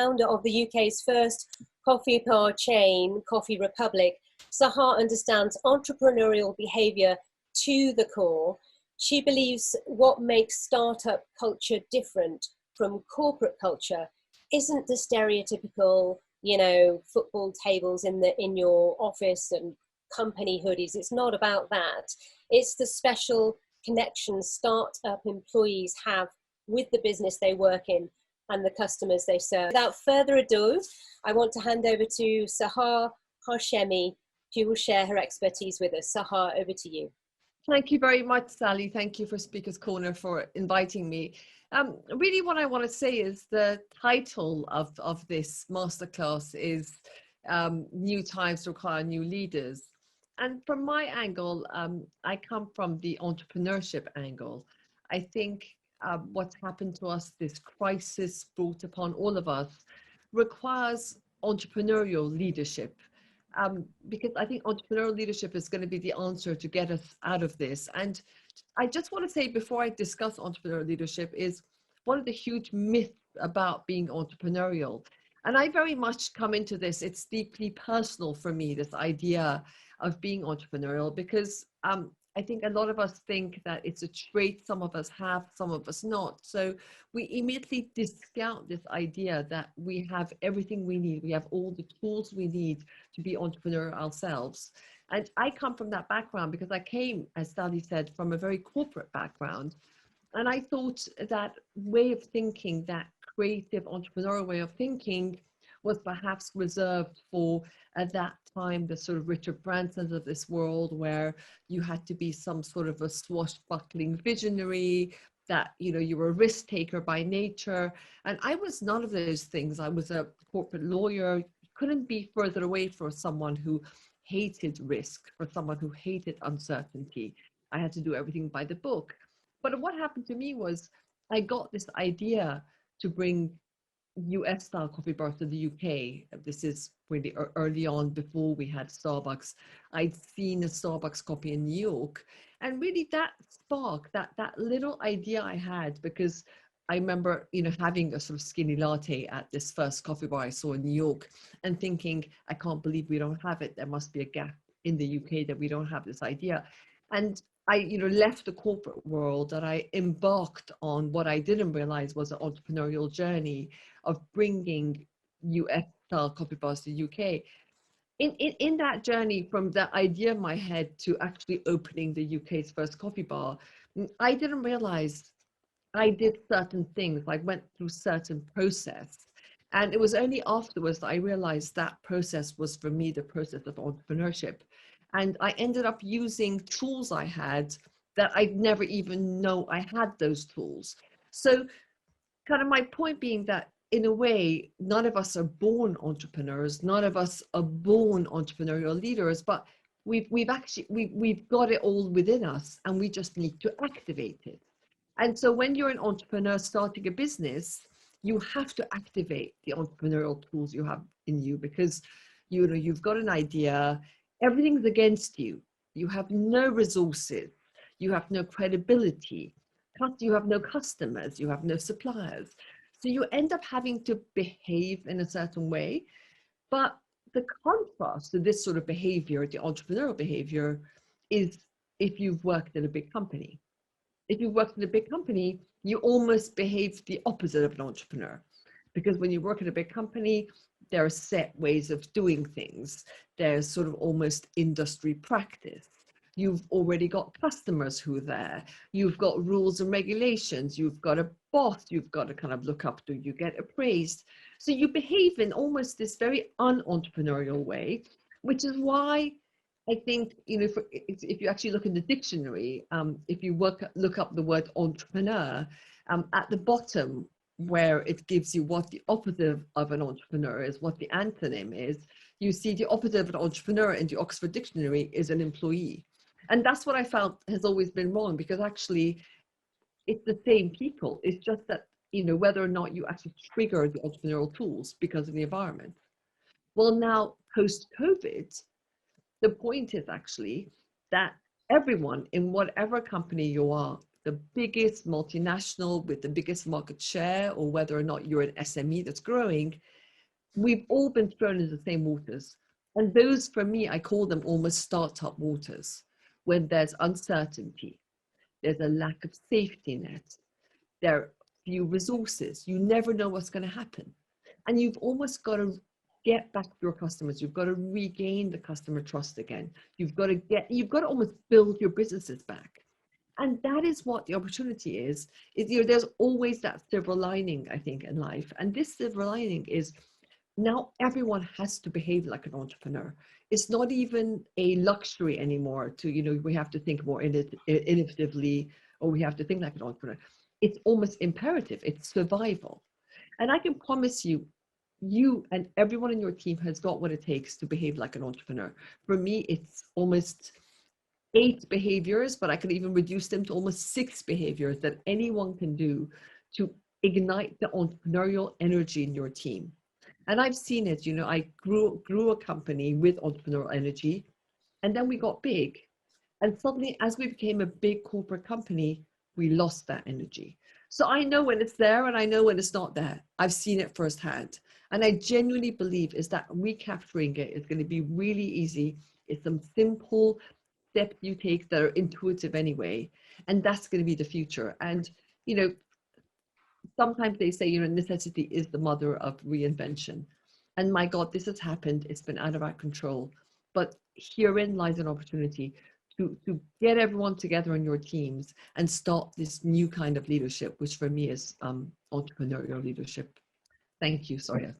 founder of the UK's first coffee bar chain, Coffee Republic, Sahar understands entrepreneurial behaviour to the core. She believes what makes startup culture different from corporate culture isn't the stereotypical, football tables in your office and company hoodies. It's not about that. It's the special connections startup employees have with the business they work in and the customers they serve. Without further ado, I want to hand over to Sahar Hashemi, who will share her expertise with us. Sahar, over to you. Thank you very much, Sally. Thank you for Speaker's Corner for inviting me. Really what I want to say is the title of this masterclass is New Times Require New Leaders. And from my angle, I come from the entrepreneurship angle. I think what's happened to us, this crisis brought upon all of us, requires entrepreneurial leadership. Because I think entrepreneurial leadership is going to be the answer to get us out of this. And I just want to say, before I discuss entrepreneurial leadership, is one of the huge myths about being entrepreneurial. And I very much come into this, it's deeply personal for me, this idea of being entrepreneurial, because I think a lot of us think that it's a trait some of us have, some of us not. So we immediately discount this idea that we have everything we need. We have all the tools we need to be entrepreneur ourselves. And I come from that background because I came, as Sally said, from a very corporate background. And I thought that way of thinking, that creative entrepreneurial way of thinking, was perhaps reserved for, at that time, the sort of Richard Bransons of this world, where you had to be some sort of a swashbuckling visionary, that you were a risk taker by nature. And I was none of those things. I was a corporate lawyer. Couldn't be further away from someone who hated risk, for someone who hated uncertainty. I had to do everything by the book. But what happened to me was I got this idea to bring US style coffee bars to the UK. This is really early on, before we had Starbucks. I'd seen a Starbucks coffee in New York, and really that spark, that little idea I had, because I remember having a sort of skinny latte at this first coffee bar I saw in New York and thinking, I can't believe we don't have it. There must be a gap in the UK that we don't have this idea. And I left the corporate world, and I embarked on what I didn't realize was an entrepreneurial journey of bringing US style coffee bars to the UK. In that journey, from that idea in my head to actually opening the UK's first coffee bar, I didn't realize I did certain things. I went through certain process. And it was only afterwards that I realized that process was, for me, the process of entrepreneurship. And I ended up using tools I had that I'd never even know I had those tools. So kind of my point being that, in a way, none of us are born entrepreneurs. None of us are born entrepreneurial leaders, but we've got it all within us, and we just need to activate it. And so when you're an entrepreneur starting a business, you have to activate the entrepreneurial tools you have in you, because you've got an idea, everything's against you. You have no resources, you have no credibility, you have no customers, you have no suppliers. So you end up having to behave in a certain way. But the contrast to this sort of behavior, the entrepreneurial behavior, is if you've worked in a big company. If you work in a big company, you almost behave the opposite of an entrepreneur. Because when you work in a big company, there are set ways of doing things. There's sort of almost industry practice. You've already got customers who are there. You've got rules and regulations. You've got a boss you've got to kind of look up to. You get appraised. So you behave in almost this very un-entrepreneurial way, which is why I think, if you actually look in the dictionary, if you look up the word entrepreneur, at the bottom, where it gives you what the opposite of an entrepreneur is, what the antonym is, you see the opposite of an entrepreneur in the Oxford Dictionary is an employee. And that's what I felt has always been wrong, because actually it's the same people. It's just that, whether or not you actually trigger the entrepreneurial tools because of the environment. Well, now post-COVID, the point is actually that everyone, in whatever company you are, the biggest multinational with the biggest market share, or whether or not you're an SME that's growing, we've all been thrown into the same waters. And those, for me, I call them almost startup waters, when there's uncertainty, there's a lack of safety net, there are few resources, you never know what's going to happen. And you've almost got to get back to your customers. You've got to regain the customer trust again. You've got to almost build your businesses back. And that is what the opportunity is, there's always that silver lining, I think, in life. And this silver lining is now everyone has to behave like an entrepreneur. It's not even a luxury anymore to, we have to think more innovatively, or we have to think like an entrepreneur. It's almost imperative. It's survival. And I can promise you, you and everyone in your team has got what it takes to behave like an entrepreneur. For me, it's almost 8 behaviors, but I could even reduce them to almost 6 behaviors that anyone can do to ignite the entrepreneurial energy in your team. And I've seen it, I grew a company with entrepreneurial energy, and then we got big. And suddenly, as we became a big corporate company, we lost that energy. So I know when it's there and I know when it's not there. I've seen it firsthand. And I genuinely believe is that recapturing it is going to be really easy. It's some simple steps you take that are intuitive anyway. And that's going to be the future. And, sometimes they say, necessity is the mother of reinvention. And my God, this has happened. It's been out of our control. But herein lies an opportunity to get everyone together in your teams and start this new kind of leadership, which for me is entrepreneurial leadership. Thank you, Soya.